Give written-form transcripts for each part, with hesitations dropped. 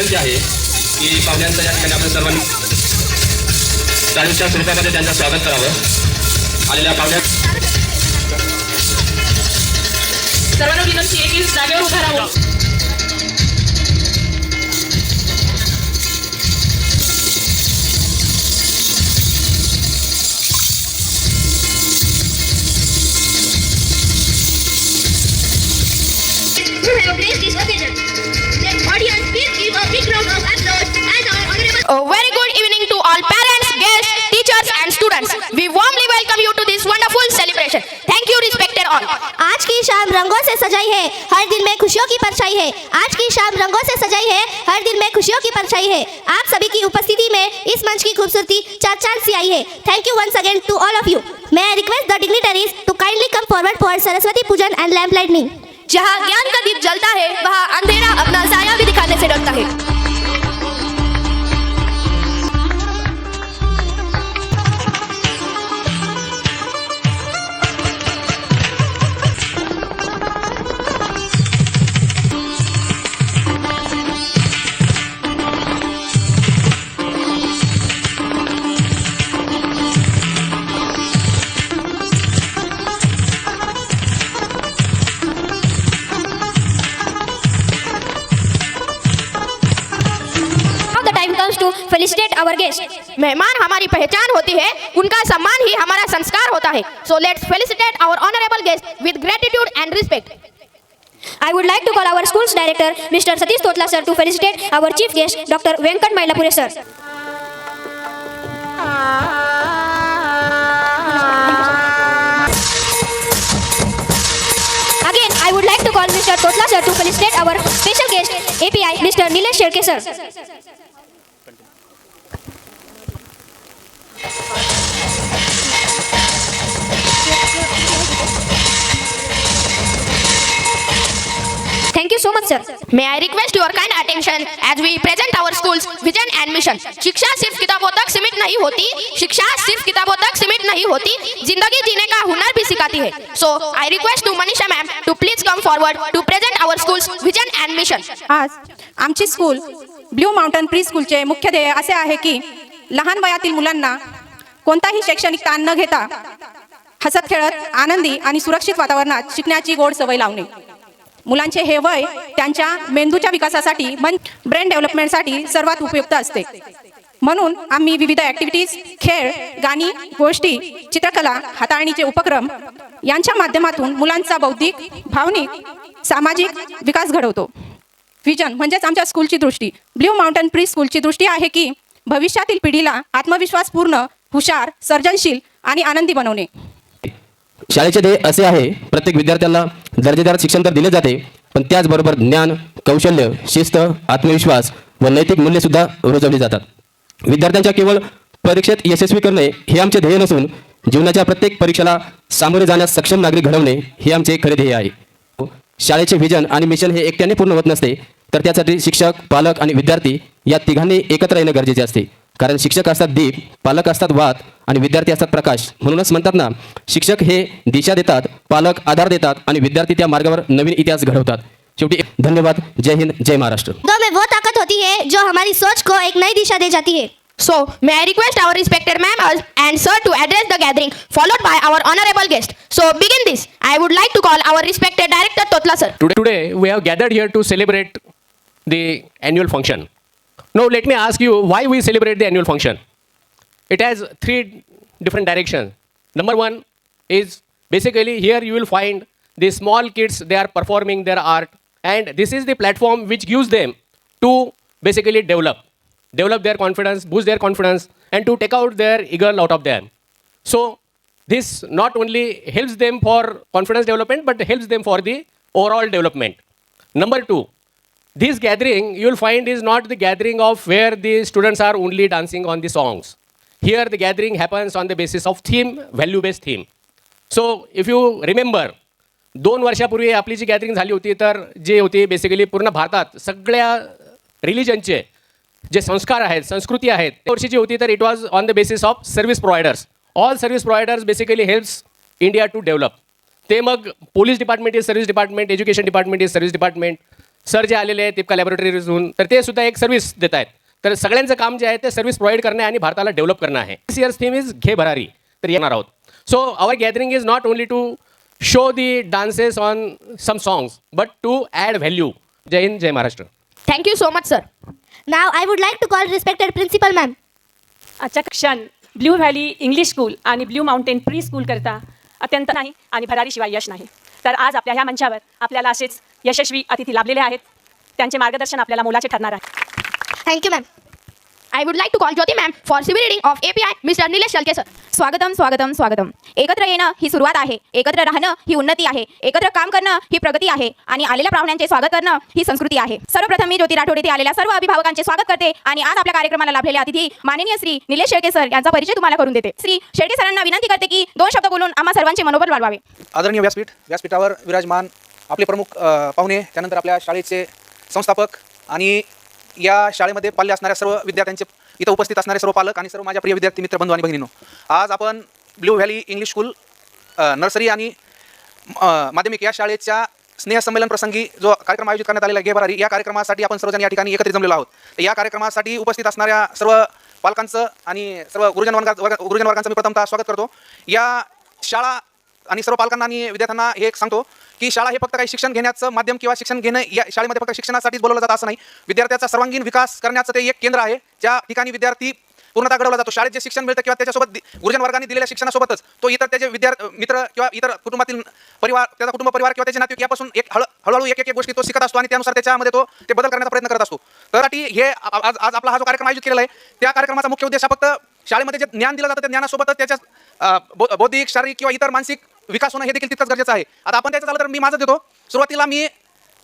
विनंती आहे की पाहुण्यांचं या ठिकाणी आपण सर्वांनी टाळीच्या स्वरूपामध्ये त्यांचं स्वागत करावं. आलेल्या पाहुण्या सर्वांना विनंती आहे की जागेवर उभा राहावं. who have graced this occasion. Then audience, please give a big round of applause as our honorable. A very good evening to all parents, guests, teachers and students. We warmly welcome you to this wonderful celebration. Thank you, respected all. आज की शाम रंगों से सजाई है, हर दिल में खुशियों की परछाई है. आज की शाम रंगों से सजाई है, हर दिल में खुशियों की परछाई है. आप सभी की उपस्थिति में इस मंच की खूबसूरती चार चांद सी आई है. Thank you once again to all of you. May I request the dignitaries to kindly come forward for Saraswati Pujan and lamp lighting. जहाँ ज्ञान का दीप जलता है, वहाँ अंधेरा अपना साया भी दिखाने से डरता है. To felicitate our guest. मेहमान हमारी पहचान होती है, उनका सम्मान ही हमारा संस्कार होता है. So let's felicitate our honorable guest with gratitude and respect. I would like to call our school's director, Mr. Satish Totla sir, to felicitate our chief guest, Dr. Venkat Mailapure sir. Again, I would like to call Mr. Totla sir to felicitate our special guest, API, Mr. Nilesh Sherke sir. Thank you so much, sir. May I request your kind attention as we present our school's vision and mission. शिक्षा सिर्फ किताबों तक सीमित नहीं होती, शिक्षा सिर्फ किताबों तक सीमित नहीं होती, जिंदगी जीने का हुनर भी सिखाती है. So I request to Manisha ma'am to please come forward to present our school's vision and mission. आज आमची स्कूल ब्ल्यू माउंटन प्री स्कूलचे मुख्य ध्येय असे आहे की लहान वयातील मुलांना कोणताही शैक्षणिक ताण न घेता हसत खेळत आनंदी आणि सुरक्षित वातावरणात शिकण्याची गोड सवय लावणे. मुलांचे हे वय त्यांच्या मेंदूच्या विकासासाठी ब्रेन डेव्हलपमेंटसाठी सर्वात उपयुक्त असते. म्हणून आम्ही विविध ॲक्टिव्हिटीज, खेळ, गाणी, गोष्टी, चित्रकला, हाताळणीचे उपक्रम यांच्या माध्यमातून मुलांचा बौद्धिक, भावनिक, सामाजिक विकास घडवतो. विजन म्हणजेच आमच्या स्कूलची दृष्टी, ब्ल्यू माउंटन प्री स्कूलची दृष्टी आहे की भविष्यातील पिढीला आत्मविश्वासपूर्ण, हुशार, सर्जनशील आणि आनंदी बनवणे. शाळेचे ध्येय असे आहे, प्रत्येक विद्यार्थ्याला दर्जेदार शिक्षण तर दिले जाते, पण त्याचबरोबर ज्ञान, कौशल्य, शिस्त, आत्मविश्वास व नैतिक मूल्ये सुद्धा रुजवली जातात. विद्यार्थ्यांच्या केवळ परीक्षेत यशस्वी करणे हे आमचे ध्येय नसून जीवनाच्या प्रत्येक परीक्षेला सामोरे जाण्यास सक्षम नागरिक घडवणे हे आमचे खरे ध्येय आहे. शाळेचे विजन आणि मिशन हे एकट्याने पूर्ण होत नसते, तर त्यासाठी शिक्षक, पालक आणि विद्यार्थी या तिघांनी एकत्र येणे गरजेचे असते. कारण शिक्षक असतात दीप, पालक असतात वात आणि विद्यार्थी असतात प्रकाश. म्हणूनच म्हणतात ना, शिक्षक हे दिशा देतात, पालक आधार देतात आणि विद्यार्थी त्या मार्गावर नवीन इतिहास घडवतात. शेवटी धन्यवाद. जय हिंद, जय महाराष्ट्र. दो में वो ताकत होती है जो हमारी सोच को एक नई दिशा दे जाती है. So may I request our respected ma'am and sir to address the gathering, followed by our honorable guest. So begin this. I would like to call our respected director Totla sir. Today we have gathered here to celebrate the annual function. Now let me ask you why we celebrate the annual function. It has three different directions. Number one is basically here you will find the small kids, they are performing their art, and this is the platform which gives them to basically develop their confidence, boost their confidence, and to take out their eagle out of them. So this not only helps them for confidence development but helps them for the overall development. Number two, this gathering you will find is not the gathering of where the students are only dancing on the songs. Here the gathering happens on the basis of theme, value-based theme. So if you remember, 2 वर्षापूर्वी आपली जी gathering झाली होती तर जे होती basically पूर्ण भारतात सगळ्या रिलिजनचे जे संस्कार आहेत, संस्कृती आहेत, त्या वर्षीची होती तर it was on the basis of service providers. All service providers basically helps India to develop. ते मग police department is service department, education department is service department, sir जे आलेले आहेत तिपका लॅबोरेटरीजहून, तर ते सुद्धा एक सर्व्हिस देत आहेत. तर सगळ्यांचं काम जे आहे ते सर्व्हिस प्रोव्हाइड करणं आणि भारताला डेव्हलप करणं आहे. दिस इयर्स थीम इज घे भरारी. तर येणार आहोत. So our gathering is not only to show the dances on some songs but to add value. जय हिंद, जय Maharashtra. Thank you so much sir. Now I would like to call respected principal ma'am. आजचा क्षण blue valley English school आणि blue mountain pre school करता अत्यंत नाही आणि भरारीशिवाय यश नाही. तर आज आपल्या ह्या मंचावर आपल्याला असेच यशस्वी अतिथी लाभलेले आहेत. त्यांचे मार्गदर्शन आपल्याला मोलाचे ठरणार आहे. Thank you ma'am. I would like to call Jyoti ma'am for civil reading of API Mr. Nilesh Shalke sir. स्वागतम स्वागतम स्वागतम. एकत्र येणं ही सुरुवात आहे, एकत्र राहणं ही उन्नती आहे, एकत्र काम करणं ही प्रगती आहे आणि आलेल्या पाहुण्यांचे स्वागत करणं ही संस्कृती आहे. सर्वप्रथम मी ज्योती राठोड येथे आलेल्या सर्व अभिभावकांचे स्वागत करते आणि आज आपल्या कार्यक्रमाला लाभलेले अतिथी माननीय श्री निलेश शेळके सर यांचा परिचय तुम्हाला करून देते. श्री शेळके सरांना विनंती करते की 2 शब्द बोलून आम्हा सर्वांचे मनोबल वाढवावे. आदरणीय व्यासपीठावर विराजमान आपले प्रमुख पाहुणे, त्यानंतर आपल्या शाळेचे संस्थापक आणि या शाळेमध्ये पाल्य असणाऱ्या सर्व विद्यार्थ्यांचे इथं उपस्थित असणारे सर्व पालक आणि सर्व माझ्या प्रिय विद्यार्थी मित्र बंधू आणि भगिनींनो, आज आपण blue valley English school nursery आणि माध्यमिक या शाळेच्या स्नेहसंमेलन प्रसंगी जो कार्यक्रम आयोजित करण्यात आलेला आहे घे भरारी, या कार्यक्रमासाठी आपण सर्वजण या ठिकाणी एकत्रित जमलेलो आहोत. तर या कार्यक्रमासाठी उपस्थित असणाऱ्या सर्व पालकांचं आणि सर्व गुरुजन वर्गांचं मी प्रथमतः स्वागत करतो. या शाळा आणि सर्व पालकांना आणि विद्यार्थ्यांना हे एक सांगतो की शाळा हे फक्त काही शिक्षण घेण्याचं माध्यम किंवा शिक्षण घेणं या शाळेमध्ये फक्त शिक्षणासाठीच बोलवलं जातं असं नाही. विद्यार्थ्याचा सर्वांगीण विकास करण्याचं ते एक केंद्र आहे, ज्या ठिकाणी विद्यार्थी पूर्णतः घडवला जातो. शाळेत जे शिक्षण मिळतं किंवा त्याच्यासोबत गुरुजन वर्गाने दिलेल्या शिक्षणासोबतच तो इतर त्याचे मित्र किंवा इतर कुटुंबातील परिवार, त्याचा कुटुंब परिवार किंवा त्याचे नातेवाईक यापासून हळूहळू एक गोष्टी तो शिकत असतो आणि त्यानुसार त्याच्यामध्ये तो ते बदल करण्याचा प्रयत्न करत असतो. तर हे आज आपला हा जो कार्यक्रम आयोजित केलेला आहे त्या कार्यक्रमाचा मुख्य उद्देश हा फक्त शाळेमध्ये जे ज्ञान दिलं जातं त्या ज्ञानासोबतच त्याच्या बौद्धिक, शारीरिक किंवा इतर मानसिक विकास होणं हे देखील तितकंच गरजेचं आहे. आता आपण त्याचं झालं तर मी माझं देतो. सुरुवातीला मी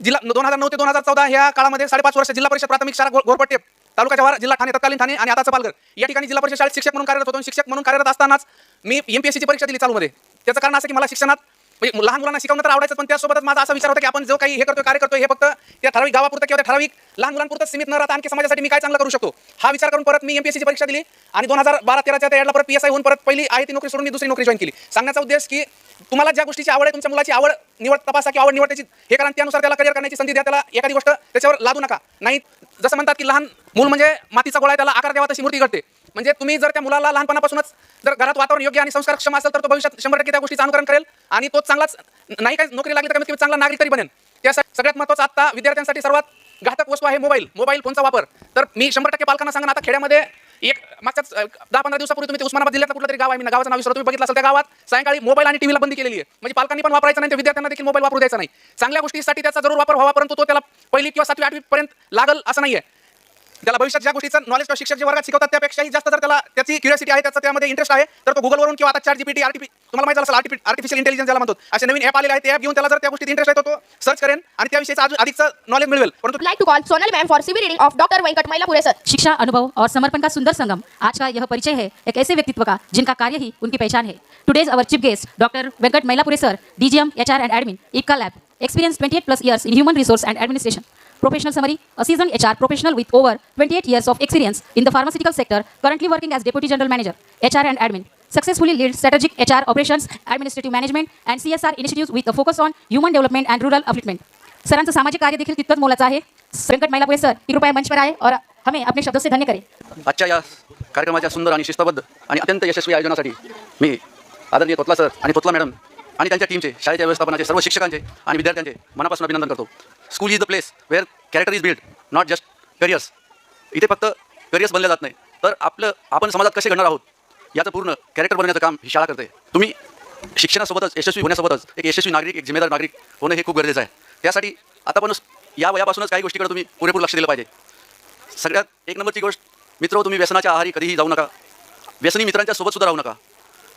जिल्हा 2009 ते 2014 ह्या काळामध्ये 5.5 वर्ष जिल्हा परिषद प्राथमिक शाळा घोरपट्टी तालुका जव्हार, जिल्हा ठाणे, तत्कालीन ठाणे आणि आताचं पालघर या ठिकाणी जिल्हा परिषद शाळेत शिक्षक म्हणून कार्यरत होतो. शिक्षक म्हणून कार्यरत असतानाच मी MPSCची परीक्षा दिली चालूमध्ये. त्याचं कारण असं की मला शिक्षणात म्हणजे लहान मुलांना शिकवणं तर आवडायचं, पण त्यासोबतच माझा असा विचार होता की आपण जो काही हे करतोय, कार्य करतोय, हे फक्त त्या ठराविक गावापुरतं किंवा त्या ठराविक लहान मुलांपुरतं सीमित न राहता आणखी समाजासाठी मी काय चांगलं करू शकतो हा विचार करून परत मी MPSCची परीक्षा दिली आणि 2012-13च्या त्या परत PSI होऊन परत पहिली आहे ती नोकरी सोडून मी दुसरी नोकरी जॉईन केली. सांगण्याचा उद्देश की तुम्हाला ज्या गोष्टीची आवड आहे, तुमच्या मुलाची आवड निवड तपासा की आवड निवडायची हे कारण त्यानुसार त्याला करिअर करण्याची संधी द्या. त्याला एखादी गोष्ट त्याच्यावर लादू नका. नाही, जसं म्हणतात की लहान मूल म्हणजे मातीचा गोळा आहे, त्याला आकार द्यावा तशी मूर्ती घडते. म्हणजे तुम्ही जर त्या मुलाला लहानपणापासूनच जर घरात वातावरण योग्य आणि संस्कारक्षम असेल तर तो भविष्यात 100% त्या गोष्टीचं अनुकरण करेल आणि तो चांगलाच नाही काही नोकरी लागली तर कमीत कमी चांगला नागरिक तरी बनेल. त्यासाठी सगळ्यात महत्त्वाचं आता विद्यार्थ्यांसाठी सर्वात घातक वस्तू आहे मोबाईल फोनचा वापर. तर मी 100% पालकांना सांगेन, आता खेड्यामध्ये एक मागच्याच 10-15 दिवसापूर्वी तुम्ही उस्मानाबाद जिल्ह्यातलं कुठलं तरी गाव आहे, मी गावाचं नाव विसरतो, तुम्ही बघितलं असेल, त्या गावात सायंकाळी मोबाईल आणि टीव्हीला बंदी केलेली आहे. म्हणजे पालकांनी पण वापरायचा नाही, त्या विद्यार्थ्यांना देखील मोबाईल वापरू द्यायचा नाही. चांगल्या गोष्टीसाठी त्याचा जरूर वापर व्हावा, परंतु तो त्याला 1ली किंवा 7वी 8वी पर्यंत लागल असं नाहीये. त्याला भविष्यात ज्या गोष्टीचं नॉलेज किंवा शिक्षक जे वर्गात शिकवतात त्यापेक्षाही जास्त जर त्याला त्याची क्युरियोसिटी आहे, त्याचा त्यामध्ये इंटरेस्ट आहे, तर तो गुगलवरून किंवा आता ChatGPT तुम्हाला माहिती असेल आर्टिफिशियल इंटेलिजन्स ज्याला म्हणतो, असे नवीन ॲप आलेले आहेत. ते ॲप घेऊन त्याला जर त्या गोष्टीत इंटरेस्ट आहे तो सर्च करेन आणि त्याविषयीचं अधिकचं नॉलेज मिळवेल. परंतु Like to call Sonal ma'am for civil reading of Dr. Venkat Mailapure sir. शिक्षा, अनुभव और समर्पण का सुंदर संगम. आज का यह परिचय है एक ऐसे व्यक्तित्व का जिनका कार्य ही उनकी पहचान है. Today's our chief guest doctor Venkat Mailapure sir, DGM HR and Admin, IPCA Lab, experience 28+ years in human resource and administration. Professional summary: a seasoned HR professional with over 28 years of experience in the pharmaceutical sector, currently working as Deputy General Manager, HR and Admin. Successfully leads strategic HR operations, administrative management and CSR initiatives with a focus on human development and rural upliftment. सरांचं सामाजिक कार्य देखील तितकंच मोलाचं आहे. Venkat Mailapure sir कृपया मंच पर आए और हमें अपने शब्दों से धन्य करें. आजच्या या कार्यक्रमाच्या सुंदर आणि शिस्तबद्ध आणि अत्यंत यशस्वी आयोजनासाठी मी आदरणीय तोतला सर आणि तोतला मॅडम आणि त्यांच्या टीमचे, शाळेच्या व्यवस्थापनाचे सर्व शिक्षकांचे आणि विद्यार्थ्यांचे मनापासून अभिनंदन करतो. School is the place where character is build, not just careers. इथे फक्त करिअर्स बनले जात नाही, तर आपण समाजात कसे घडणार आहोत याचं पूर्ण कॅरेक्टर बनवण्याचं काम ही शाळा करते. तुम्ही शिक्षणासोबतच यशस्वी होण्यासोबतच एक यशस्वी नागरिक, एक जिम्मेदार नागरिक होणं हे खूप गरजेचं आहे. त्यासाठी आतापासूनच या वयापासूनच काही गोष्टीकडे तुम्ही पुरेपूर लक्ष दिलं पाहिजे. सगळ्यात एक नंबरची गोष्ट, मित्र, तुम्ही व्यसनाच्या आहारी कधीही जाऊ नका. व्यसनी मित्रांच्या सोबतसुद्धा राहू नका,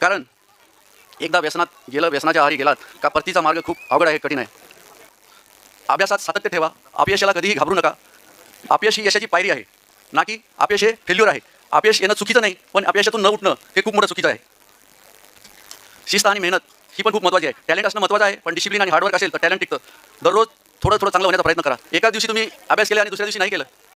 कारण एकदा व्यसनाच्या आहारी गेलात का परतीचा मार्ग खूप अवघड आहे, कठीण आहे. अभ्यासात सातत्य ठेवा. अपयशाला कधीही घाबरू नका. अपयश ही यशाची पायरी आहे, ना की अपयश हे फेल्युअर आहे. अपयश येणं चुकीचं नाही, पण अपयशातून न उठणं हे खूप मोठं चुकीचं आहे. शिस्त आणि मेहनत ही पण खूप महत्त्वाची आहे. टॅलेंट असणं महत्त्वाचं आहे, पण डिसिप्लिन आणि हार्डवर्क असेल तर टॅलेंट टिकतं. दररोज थोडं चांगलं होण्याचा प्रयत्न करा. एका दिवशी तुम्ही अभ्यास केला आणि दुसऱ्या दिवशी नाही केलं